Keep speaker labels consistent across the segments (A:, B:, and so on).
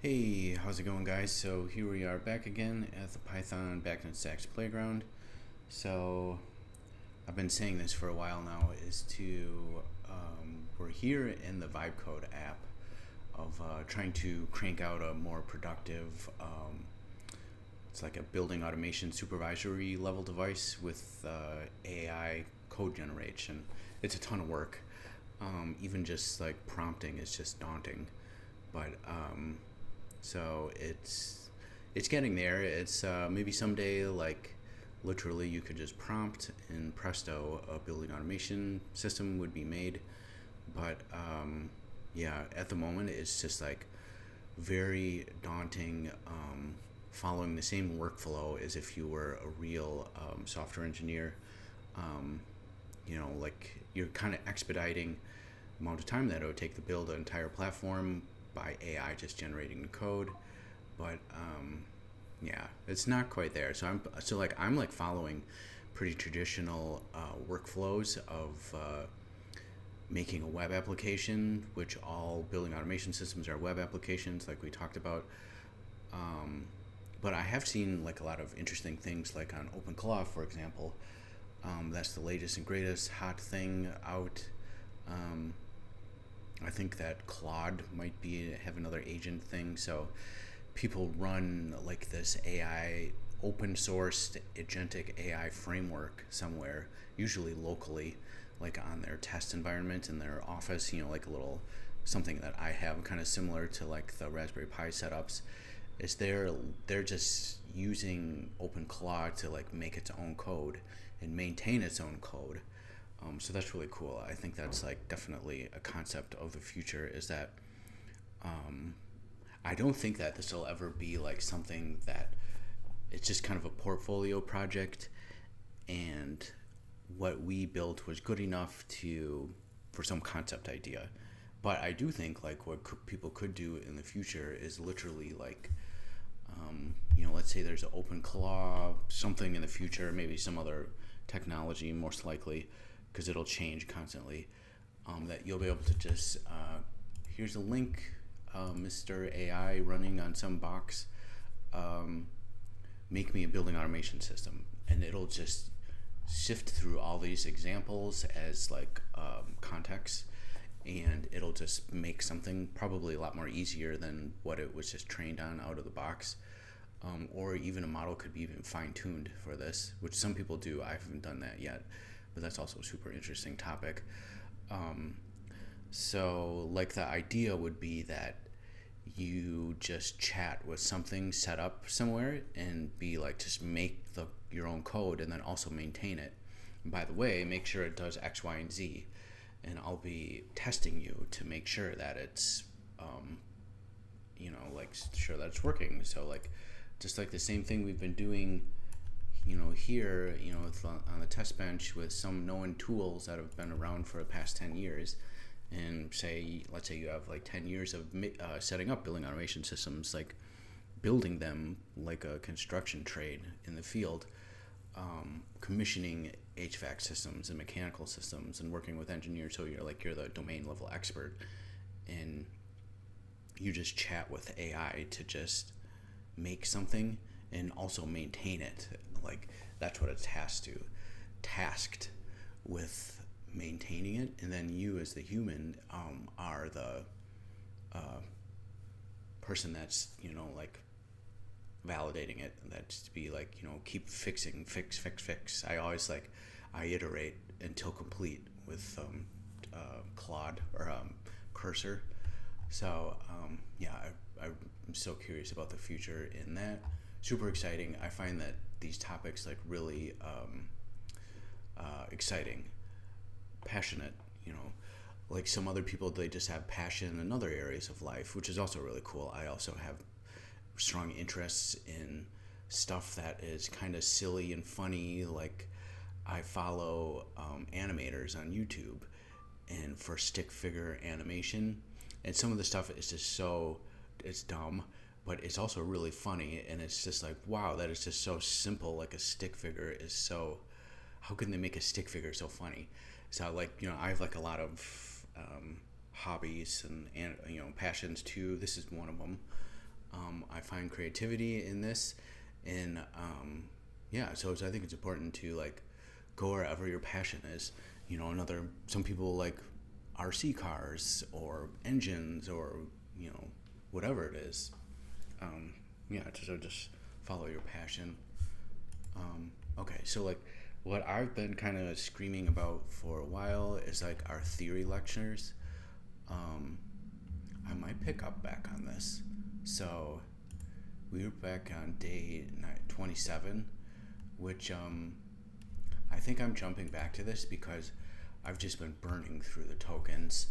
A: Hey, how's it going, guys? So here we are back again at the Python BACnet Stacks Playground. So I've been saying this for a while now. We're here in the Vibecode app of trying to crank out a more productive. It's like a building automation supervisory level device with AI code generation. It's a ton of work. Even just like prompting is just daunting, but so it's getting there. It's maybe someday, like literally, you could just prompt and presto, a building automation system would be made. But yeah, at the moment, it's just like very daunting. Following the same workflow as if you were a real software engineer. Um, like you're kind of expediting the amount of time that it would take to build an entire platform by AI just generating the code. But yeah, it's not quite there. I'm like following pretty traditional workflows of making a web application, which all building automation systems are web applications, like we talked about. Um, but I have seen like a lot of interesting things, like on OpenClaw, for example. That's the latest and greatest hot thing out. Um, I think that Claude might be have another agent thing. So people run like this AI open sourced agentic AI framework somewhere, usually locally, like on their test environment in their office. Like a little something that I have kind of similar to like the Raspberry Pi setups. Is they're just using OpenClaw to like make its own code and maintain its own code. So that's really cool. I think that's like definitely a concept of the future. Is that um, I don't think that this will ever be like something that it's just kind of a portfolio project, and what we built was good enough to for some concept idea. But I do think like what people could do in the future is literally like let's say there's an open claw, something in the future, maybe some other technology, most likely, because it'll change constantly. That you'll be able to just here's a link, Mr. AI running on some box. Um, Make me a building automation system, and it'll just sift through all these examples as like context, and it'll just make something probably a lot more easier than what it was just trained on out of the box. Or even a model could be even fine-tuned for this, which some people do. I haven't done that yet, but that's also a super interesting topic. um, so like the idea would be that you just chat with something set up somewhere and be like just make your own code and then also maintain it. And by the way, make sure it does X, Y, and Z, and I'll be testing you to make sure that it's like sure that it's working. So like just like the same thing we've been doing here, on the test bench with some known tools that have been around for the past 10 years. And let's say you have like 10 years of setting up building automation systems, like building them like a construction trade in the field, commissioning HVAC systems and mechanical systems and working with engineers. So you're the domain level expert, and you just chat with AI to just make something and also maintain it. Like that's what it's tasked with, maintaining it. And then you as the human are the uh, person that's like validating it. That's to be like keep fixing, fix. I iterate until complete with Claude or Cursor. So yeah, I'm so curious about the future in that. Super exciting. I find that these topics like really exciting, passionate. Like some other people, they just have passion in other areas of life, which is also really cool. I also have strong interests in stuff that is kind of silly and funny. Like I follow animators on YouTube, and for stick figure animation, and some of the stuff is just it's dumb, but it's also really funny, and it's just like wow, that is just so simple. Like a stick figure is so, how can they make a stick figure so funny? So like I have like a lot of hobbies and passions too. This is one of them. I find creativity in this, and yeah, so I think it's important to like go wherever your passion is. Some people like RC cars or engines or whatever it is. Yeah, so just follow your passion. Okay, so like what I've been kind of screaming about for a while is like our theory lectures. I might pick up back on this. So we were back on day 27, which I think I'm jumping back to this because I've just been burning through the tokens.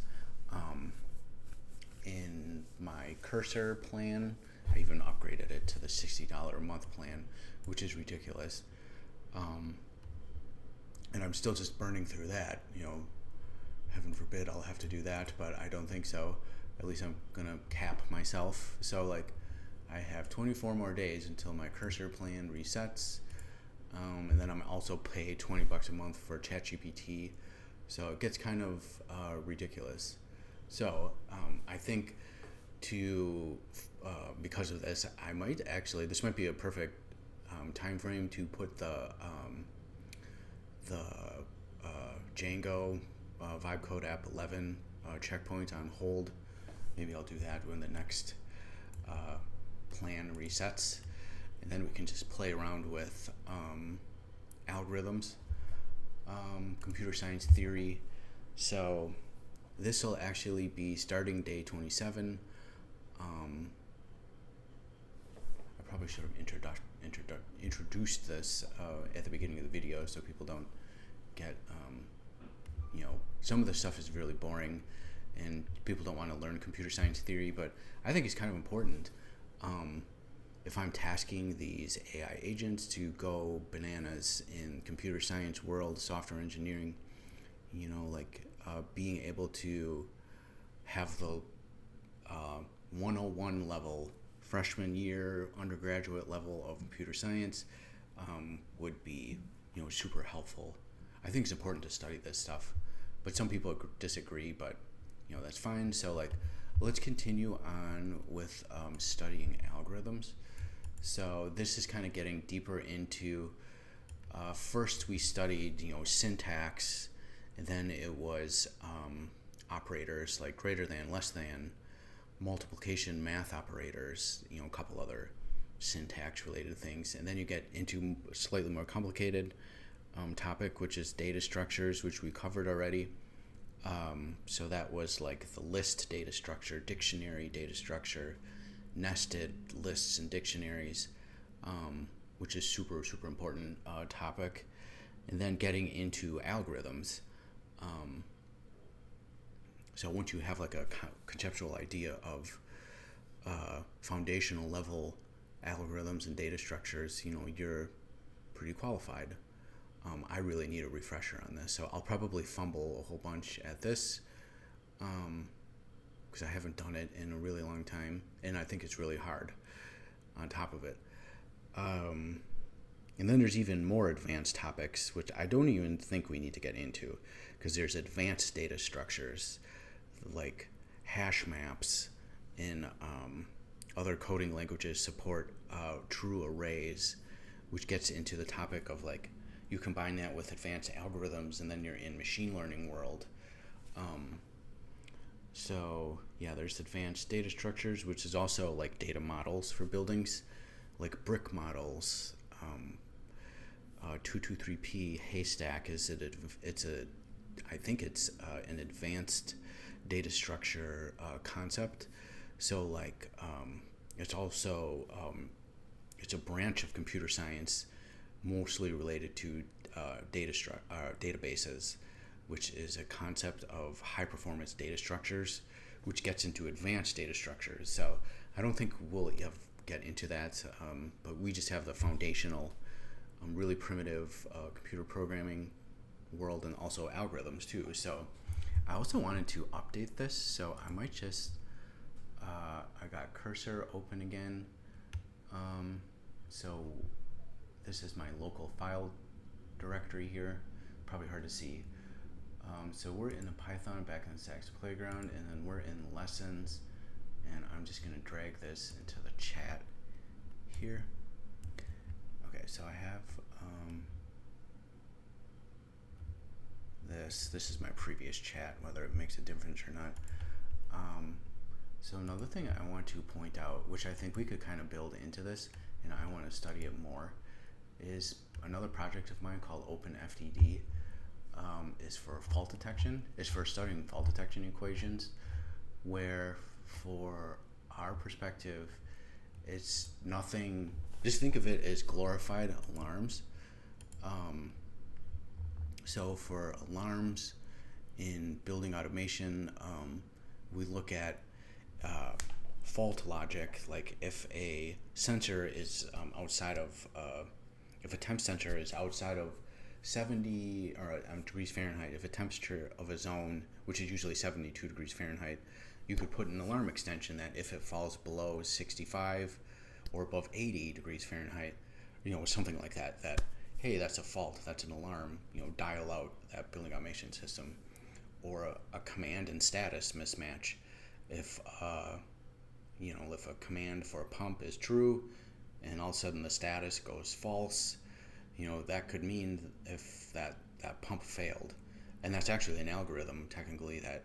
A: In my cursor plan, I even upgraded it to the $60 a month plan, which is ridiculous. And I'm still just burning through that. Heaven forbid I'll have to do that, but I don't think so. At least I'm gonna cap myself. So like, I have 24 more days until my cursor plan resets, and then I'm also pay $20 a month for ChatGPT. So it gets kind of ridiculous. So I think because of this, I might actually, this might be a perfect time frame to put the Django vibe code app 11 checkpoint on hold. Maybe I'll do that when the next plan resets, and then we can just play around with algorithms, computer science theory. So this will actually be starting day 27. I probably should have introduced this at the beginning of the video so people don't get, some of the stuff is really boring and people don't want to learn computer science theory, but I think it's kind of important. If I'm tasking these AI agents to go bananas in computer science world, software engineering, being able to have the 101 level freshman year undergraduate level of computer science would be super helpful. I think it's important to study this stuff, but some people disagree, but that's fine. So like, let's continue on with studying algorithms. So this is kind of getting deeper into first we studied syntax, and then it was operators like greater than, less than, multiplication, math operators, a couple other syntax related things, and then you get into a slightly more complicated topic, which is data structures, which we covered already. So that was like the list data structure, dictionary data structure, nested lists and dictionaries, which is super important topic, and then getting into algorithms. So once you have like a conceptual idea of foundational level algorithms and data structures, you're pretty qualified. I really need a refresher on this, so I'll probably fumble a whole bunch at this because I haven't done it in a really long time, and I think it's really hard on top of it. And then there's even more advanced topics, which I don't even think we need to get into, because there's advanced data structures like hash maps in other coding languages support true arrays, which gets into the topic of like, you combine that with advanced algorithms and then you're in machine learning world. So yeah, there's advanced data structures, which is also like data models for buildings, like brick models. 223p haystack I think it's an advanced data structure concept. So like it's also it's a branch of computer science mostly related to databases, which is a concept of high performance data structures, which gets into advanced data structures. So I don't think we'll get into that, but we just have the foundational, really primitive computer programming world, and also algorithms too. So I also wanted to update this, so I might just I got cursor open again. So this is my local file directory here, probably hard to see. So we're in the Python back in the Stacks Playground, and then we're in lessons, and I'm just going to drag this into the chat here. Okay, so I have this is my previous chat, whether it makes a difference or not. So another thing I want to point out, which I think we could kind of build into this, and I want to study it more, is another project of mine called OpenFDD. Is for fault detection, is for studying fault detection equations, where for our perspective, it's nothing, just think of it as glorified alarms. So for alarms in building automation, we look at fault logic, like if a sensor is outside of, if a temp sensor is outside of 70 or degrees Fahrenheit, if a temperature of a zone, which is usually 72 degrees Fahrenheit, you could put an alarm extension that if it falls below 65 or above 80 degrees Fahrenheit, something like that, hey, that's a fault, that's an alarm, dial out that building automation system. Or a command and status mismatch. If if a command for a pump is true and all of a sudden the status goes false, that could mean if that pump failed. And that's actually an algorithm technically that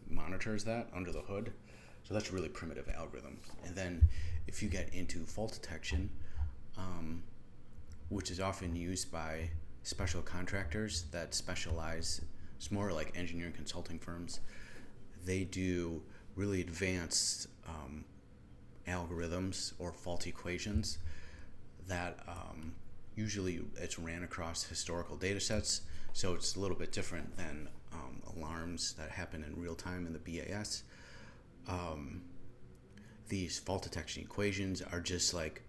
A: monitors that under the hood. So that's a really primitive algorithm. And then if you get into fault detection, which is often used by special contractors that specialize, it's more like engineering consulting firms, they do really advanced algorithms or fault equations that usually it's ran across historical data sets, so it's a little bit different than alarms that happen in real time in the BAS. These fault detection equations are just like,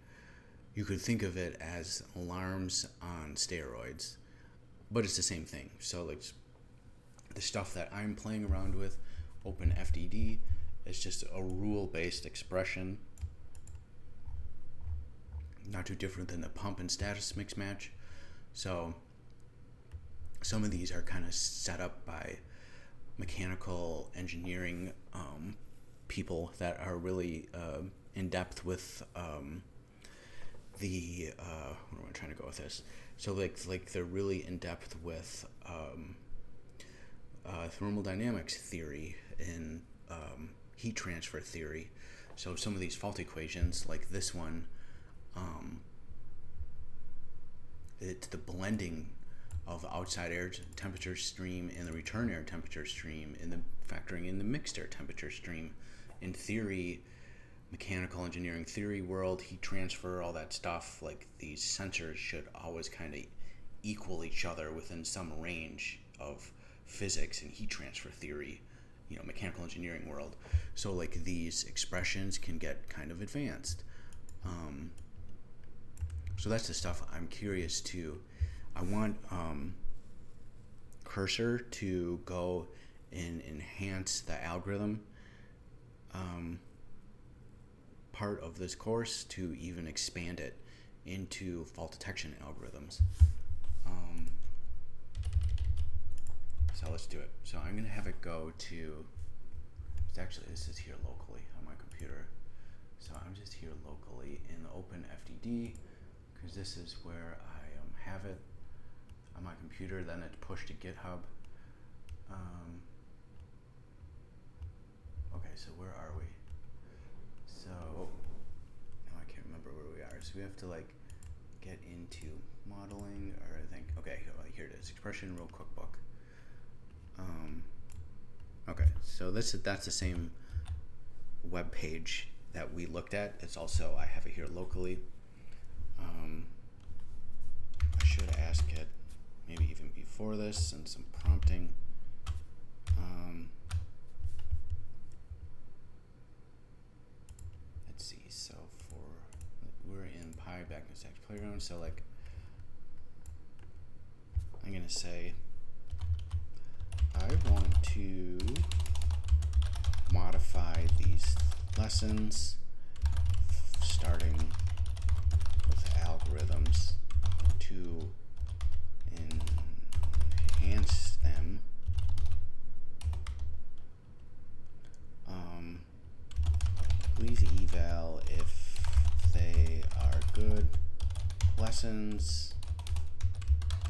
A: you could think of it as alarms on steroids, but it's the same thing. So like the stuff that I'm playing around with, OpenFDD, is just a rule-based expression, not too different than the pump and status mix match. So some of these are kind of set up by mechanical engineering people that are really in depth with where am I trying to go with this? So like they're really in depth with thermodynamics theory and heat transfer theory. So some of these fault equations, like this one, it's the blending of outside air temperature stream and the return air temperature stream, and the factoring in the mixed air temperature stream. In theory, mechanical engineering theory world, heat transfer, all that stuff, like these sensors should always kind of equal each other within some range of physics and heat transfer theory, mechanical engineering world. So like these expressions can get kind of advanced. So that's the stuff I'm curious to. I want Cursor to go and enhance the algorithm part of this course, to even expand it into fault detection algorithms. So let's do it. So I'm going to have it go to, this is here locally on my computer. So I'm just here locally in the OpenFDD, because this is where I have it on my computer. Then it's pushed to GitHub. Okay, so where are we? So now I can't remember where we are. So we have to get into modeling, or I think, okay, here it is, expression rule cookbook. Okay, so that's the same web page that we looked at. It's also, I have it here locally. I should ask it maybe even before this and some prompting. Let's see, so we're in BACnet playground, so I'm gonna say I want to modify these lessons starting with algorithms to enhance them Please eval if they are good lessons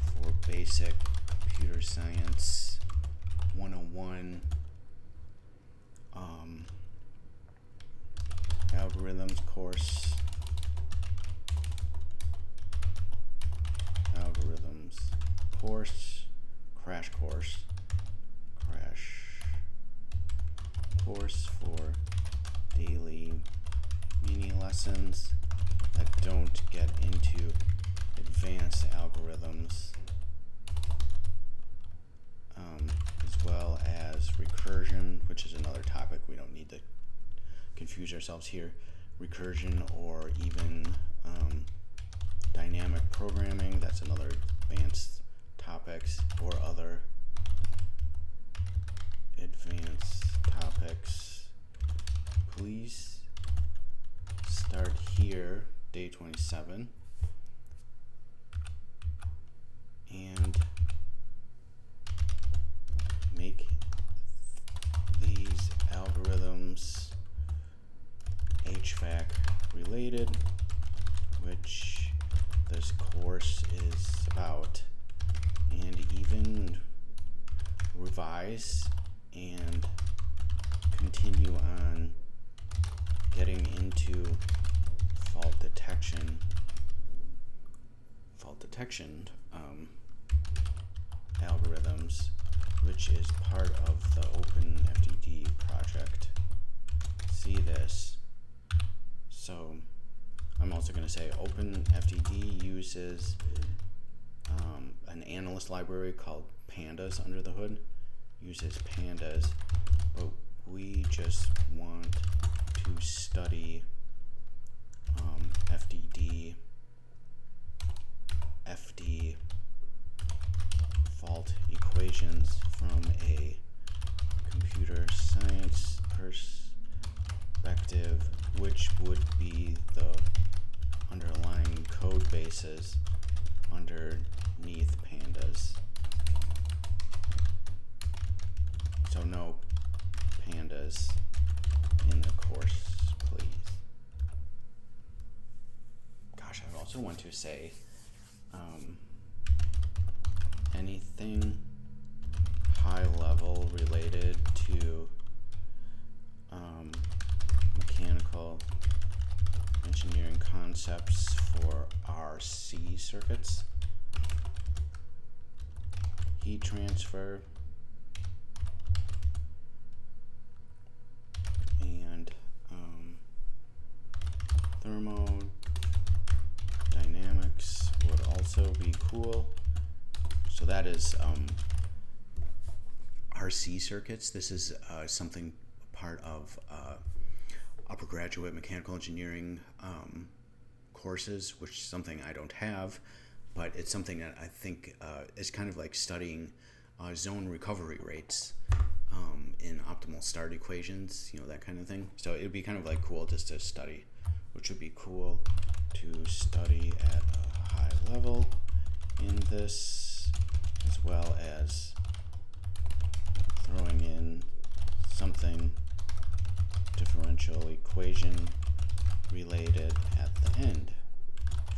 A: for basic computer science 101 algorithms course. Crash course for daily mini lessons that don't get into advanced algorithms, as well as recursion, which is another topic we don't need to confuse ourselves here. Recursion or even dynamic programming, that's another advanced topics, or other advanced topics. Please start here, day 27, and make these algorithms HVAC related, which this course is about, and even revise and continue on getting into fault detection algorithms, which is part of the OpenFDD project. See this. So I'm also going to say OpenFDD uses an analyst library called Pandas under the hood, but we just want to study FD fault equations from a computer science perspective, which would be the underlying code bases underneath Pandas. So no Pandas in the course, please. Gosh, I also want to say anything high level related to mechanical engineering concepts for RC circuits, heat transfer, and thermodynamics would also be cool. So that is RC circuits. This is something part of upper graduate mechanical engineering courses, which is something I don't have, but it's something that I think is kind of like studying zone recovery rates in optimal start equations, that kind of thing. So it would be kind of like cool just to study, which would be cool to study at a high level in this, as well as throwing in something differential equation related at the end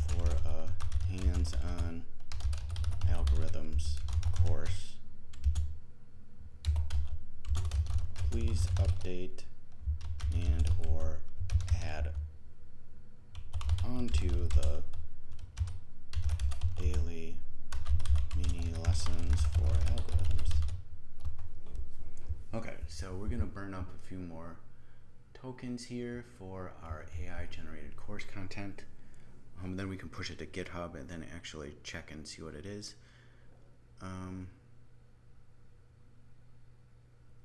A: for a hands-on algorithms course. Please update and or add onto the daily mini lessons for algorithms. Okay, so we're gonna burn up a few more tokens here for our AI generated course content. Then we can push it to GitHub and then actually check and see what it is.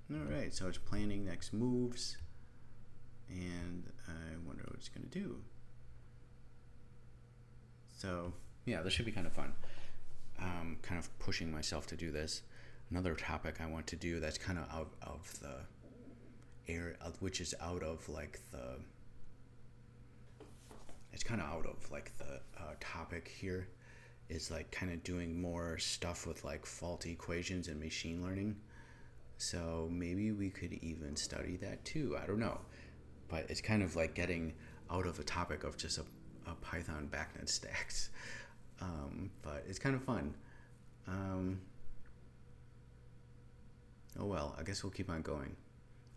A: Alright, so it's planning next moves, and I wonder what it's going to do. So yeah, this should be kind of fun. Kind of pushing myself to do this. Another topic I want to do that's kind of out of the air, which is out of like the, it's kind of out of like the topic here, is like kind of doing more stuff with like fault equations and machine learning. So maybe we could even study that too. I don't know. but it's kind of like getting out of the topic of just a Python BACnet stacks. But it's kind of fun. Oh well, I guess we'll keep on going.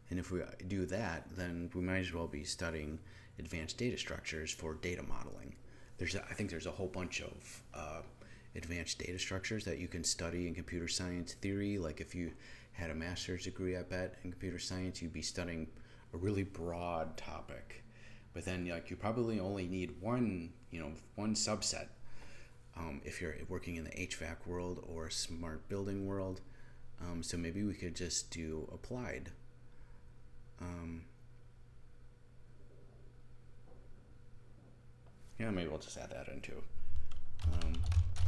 A: And if we do that, then we might as well be studying advanced data structures for data modeling. I think there's a whole bunch of advanced data structures that you can study in computer science theory. Like if you had a master's degree, I bet, in computer science, you'd be studying a really broad topic. But then like you probably only need one subset. If you're working in the HVAC world or smart building world. So maybe we could just do applied. Yeah, maybe we'll just add that in too.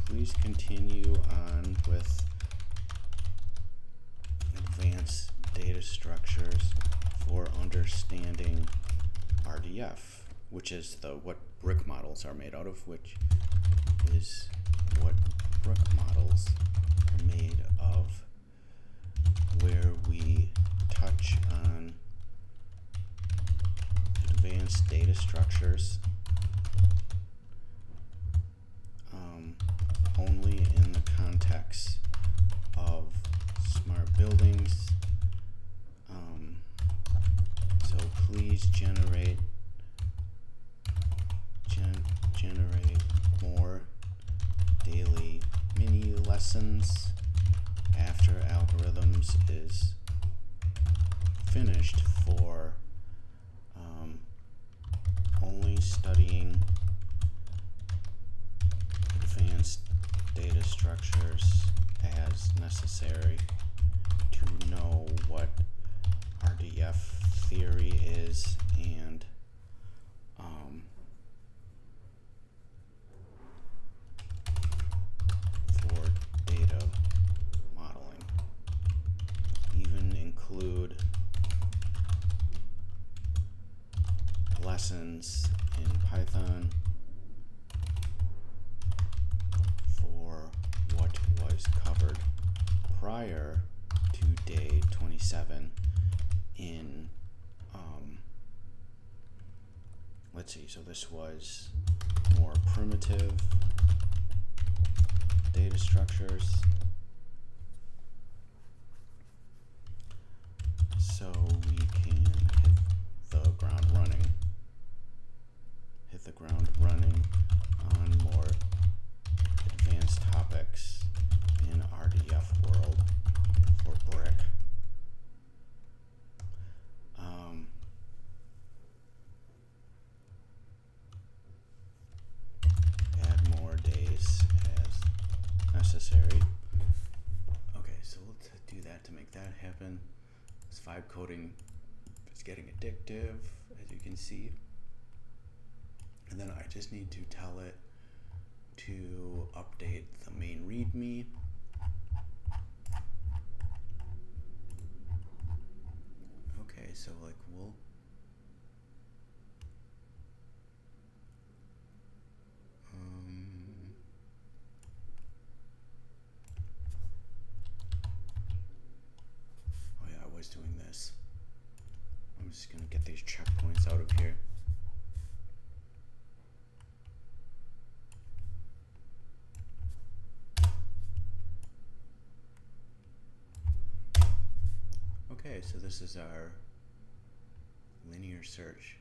A: Please continue on with advanced data structures for understanding RDF, which is what brick models are made out of, which is what brick models are made of, where we touch on advanced data structures only in the context of smart buildings. So please generate more daily mini lessons after algorithms is finished for only studying advanced data structures as necessary to know what RDF theory is and for data modeling. Even include lessons in Python for what was covered prior to day 27 in let's see, so this was more primitive data structures. So we can hit the ground running on more advanced topics in RDF world for brick. Add more days as necessary. Okay, so let's do that to make that happen. This vibe coding is getting addictive, as you can see. And then I just need to tell it to update the main README. Okay, so like we'll oh yeah, I was doing this. I'm just gonna get these checkpoints out of here. Okay, so this is our linear search.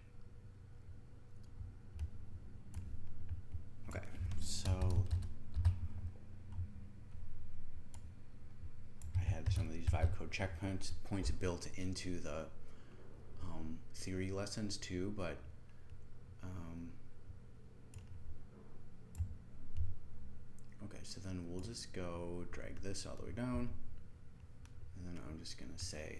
A: Okay, so I had some of these vibe code checkpoints built into the theory lessons too, but okay, so then we'll just go drag this all the way down, and then I'm just gonna say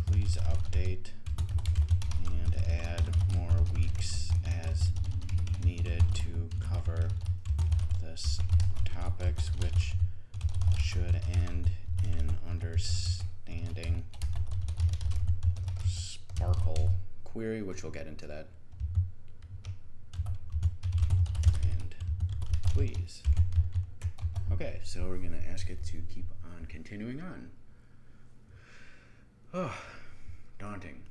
A: please update and add more weeks as needed to cover this topics, which should end in understanding Sparkle query, which we'll get into that. And please. Okay, so we're gonna ask it to keep on continuing on. Oh, daunting.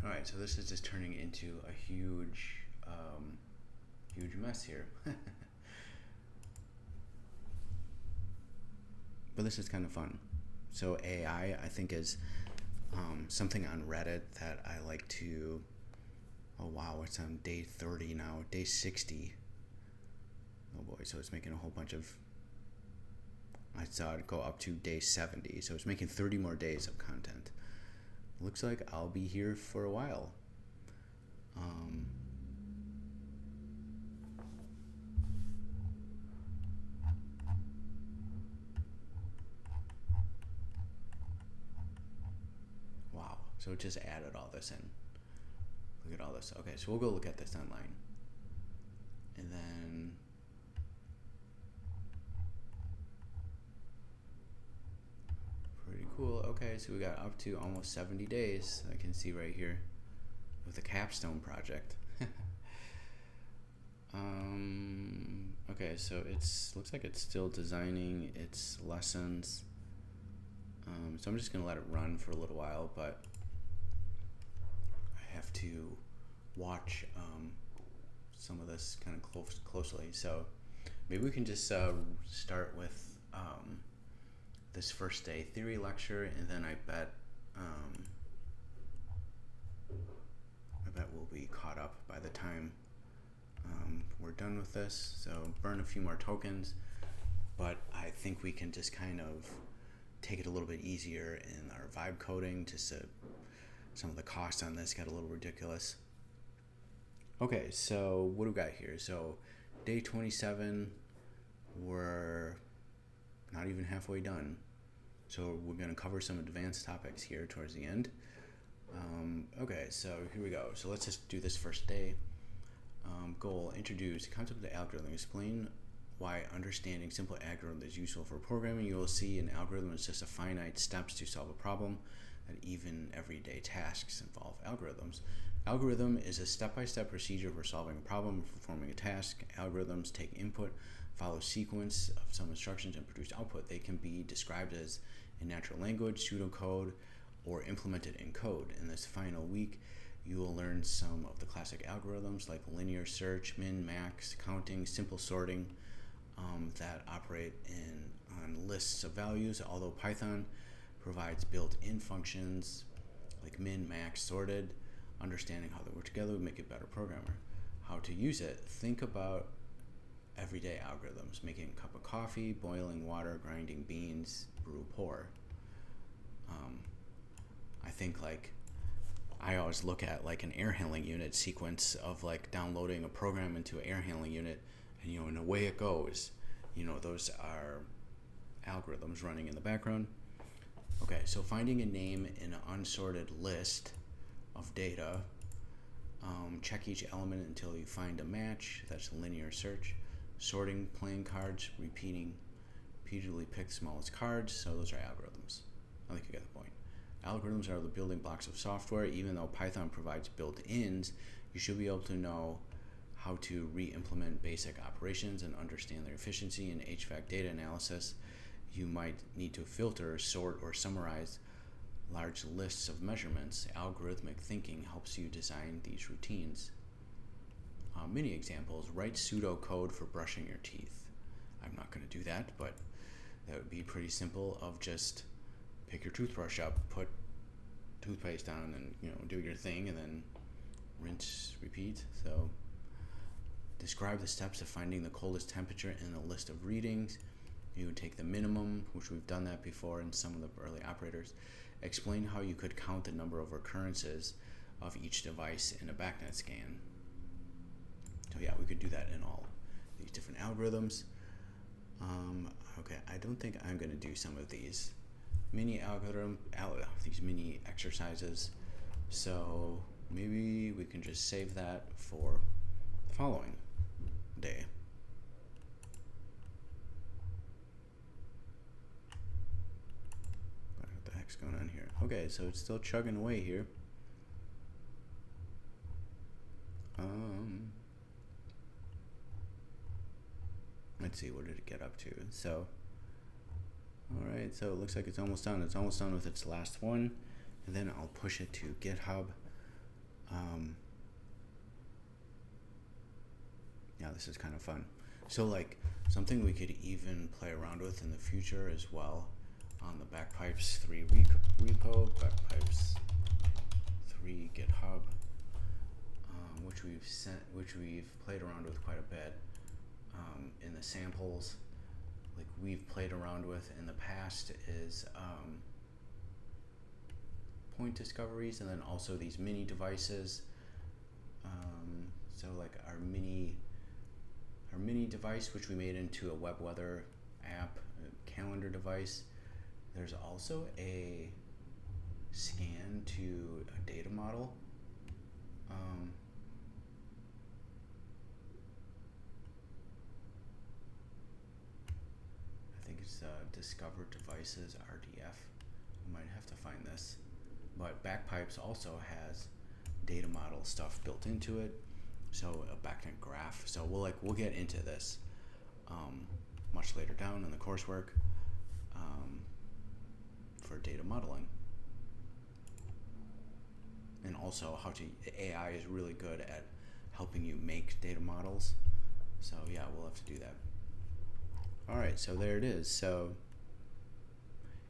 A: Alright, so this is just turning into a huge mess here. But this is kind of fun. So AI, I think, is something on Reddit that I like to. Oh wow, it's on day 30 now, day 60. Oh boy, so it's making a whole bunch of. I saw it go up to day 70, so it's making 30 more days of content. Looks like I'll be here for a while. Wow, so it just added all this in. Look at all this. Okay, so we'll go look at this online. And then pretty cool. Okay, so we got up to almost 70 days. I can see right here with the capstone project. Okay, so looks like it's still designing its lessons. So I'm just gonna let it run for a little while, but I have to watch some of this kind of closely. So maybe we can just start with this first day theory lecture, and then I bet we'll be caught up by the time we're done with this. So burn a few more tokens, but I think we can just kind of take it a little bit easier in our vibe coding. Just some of the costs on this got a little ridiculous. Okay, so what do we got here? So day 27, we're not even halfway done. So we're going to cover some advanced topics here towards the end. Okay, so here we go. So let's just do this first day. Goal: introduce the concept of the algorithm. Explain why understanding simple algorithm is useful for programming. You will see an algorithm is just a finite steps to solve a problem, and even everyday tasks involve algorithms. Algorithm is a step-by-step procedure for solving a problem or performing a task. Algorithms take input, follow sequence of some instructions, and produce output. They can be described as in natural language, pseudocode, or implemented in code. In this final week, you will learn some of the classic algorithms like linear search, min, max, counting, simple sorting that operate on lists of values, although Python provides built-in functions like min, max, sorted. Understanding how they work together would make you a better programmer. How to use it: think about everyday algorithms: making a cup of coffee, boiling water, grinding beans, brew, pour. I think I always look at like an air handling unit sequence of like downloading a program into an air handling unit, and and away it goes. Those are algorithms running in the background. Okay, so finding a name in an unsorted list of data. Check each element until you find a match. That's linear search. Sorting, playing cards, repeatedly pick the smallest cards. So those are algorithms. I think you get the point. Algorithms are the building blocks of software. Even though Python provides built-ins, you should be able to know how to re-implement basic operations and understand their efficiency. In HVAC data analysis, you might need to filter, sort, or summarize large lists of measurements. Algorithmic thinking helps you design these routines. Many examples: write pseudocode for brushing your teeth. I'm not going to do that, but that would be pretty simple. Of just pick your toothbrush up, put toothpaste on, and do your thing, and then rinse, repeat. So describe the steps of finding the coldest temperature in a list of readings. You would take the minimum, which we've done that before in some of the early operators. Explain how you could count the number of recurrences of each device in a BACnet scan. So yeah, we could do that in all these different algorithms. Okay, I don't think I'm going to do some of these these mini exercises. So maybe we can just save that for the following day. What the heck's going on here? Okay, so it's still chugging away here. Let's see, what did it get up to? So, all right, right, so it looks like it's almost done. It's almost done with its last one, and then I'll push it to GitHub. Yeah, this is kind of fun. So like something we could even play around with in the future as well on the Backpipes 3 repo, Backpipes 3 GitHub, which we've played around with quite a bit in the samples. Like we've played around with in the past is point discoveries, and then also these mini devices. So like our mini device, which we made into a web weather app, a calendar device. There's also a scan to a data model. I think it's Discover Devices RDF. I might have to find this. But Backpipes also has data model stuff built into it. So a BACnet graph. So we'll get into this much later down in the coursework for data modeling, and also AI is really good at helping you make data models. So yeah, we'll have to do that. All right, so there it is. So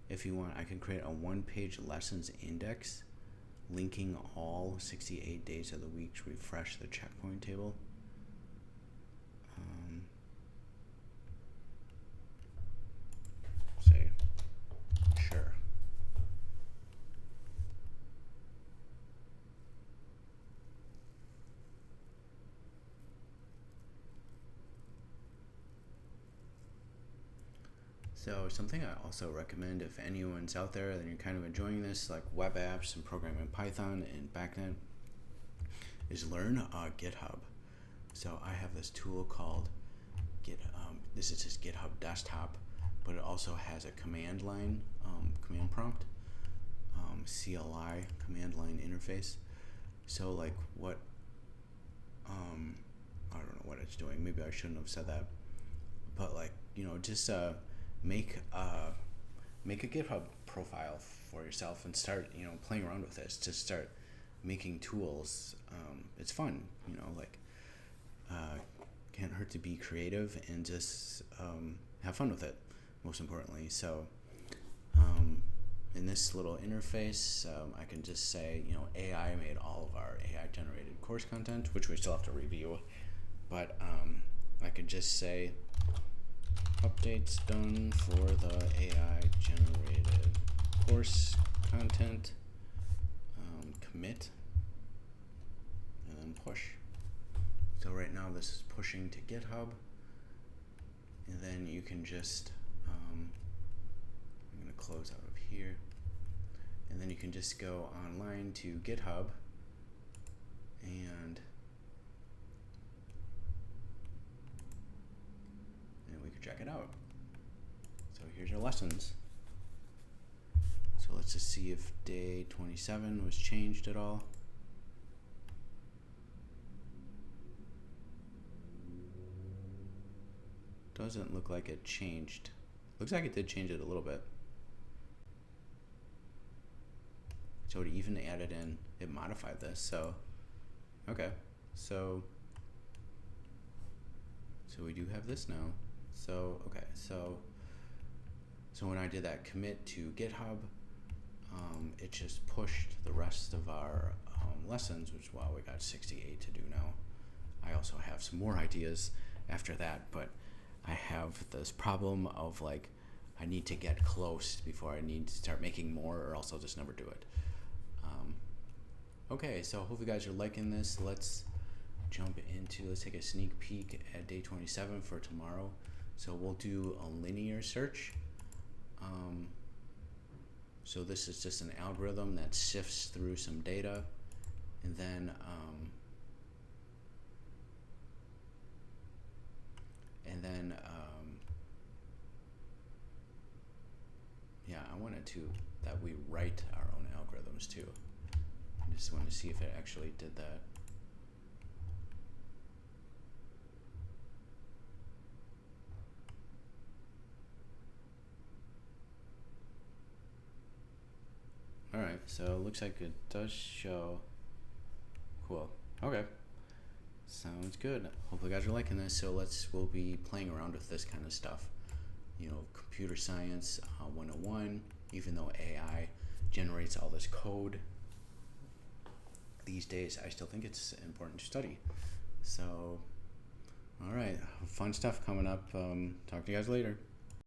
A: if you want, I can create a one-page lessons index linking all 68 days of the week to refresh the checkpoint table. Say, sure. So something I also recommend, if anyone's out there and you're kind of enjoying this, like web apps and programming Python and BACnet, is learn GitHub. So I have this tool called this is just GitHub Desktop, but it also has a command line, command prompt, CLI, command line interface. So like what, I don't know what it's doing. Maybe I shouldn't have said that, but like, just make a GitHub profile for yourself and start playing around with this. Just start making tools. It's fun, can't hurt to be creative and just have fun with it, most importantly. So in this little interface, I can just say AI made all of our AI generated course content, which we still have to review, but I could just say updates done for the AI generated course content, commit, and then push. So right now this is pushing to GitHub, and then you can just I'm going to close out of here, and then you can just go online to GitHub and we can check it out. So here's your lessons. So let's just see if day 27 was changed at all. Doesn't look like it changed. Looks like it did change it a little bit. So it even added in, it modified this. So, okay. So we do have this now. So, okay. So when I did that commit to GitHub, it just pushed the rest of our lessons, which, wow, we got 68 to do now. I also have some more ideas after that, but I have this problem of like, I need to get close before I need to start making more, or else I'll just never do it. Okay, so hope you guys are liking this. Let's take a sneak peek at day 27 for tomorrow. So we'll do a linear search. So this is just an algorithm that sifts through some data, and then I wanted that we write our own algorithms too. I just wanted to see if it actually did that. so it looks like it does show. Cool. Okay. Sounds good. Hopefully you guys are liking this. So we'll be playing around with this kind of stuff. Computer science 101, even though AI generates all this code these days, I still think it's important to study. So, all right, fun stuff coming up. Talk to you guys later.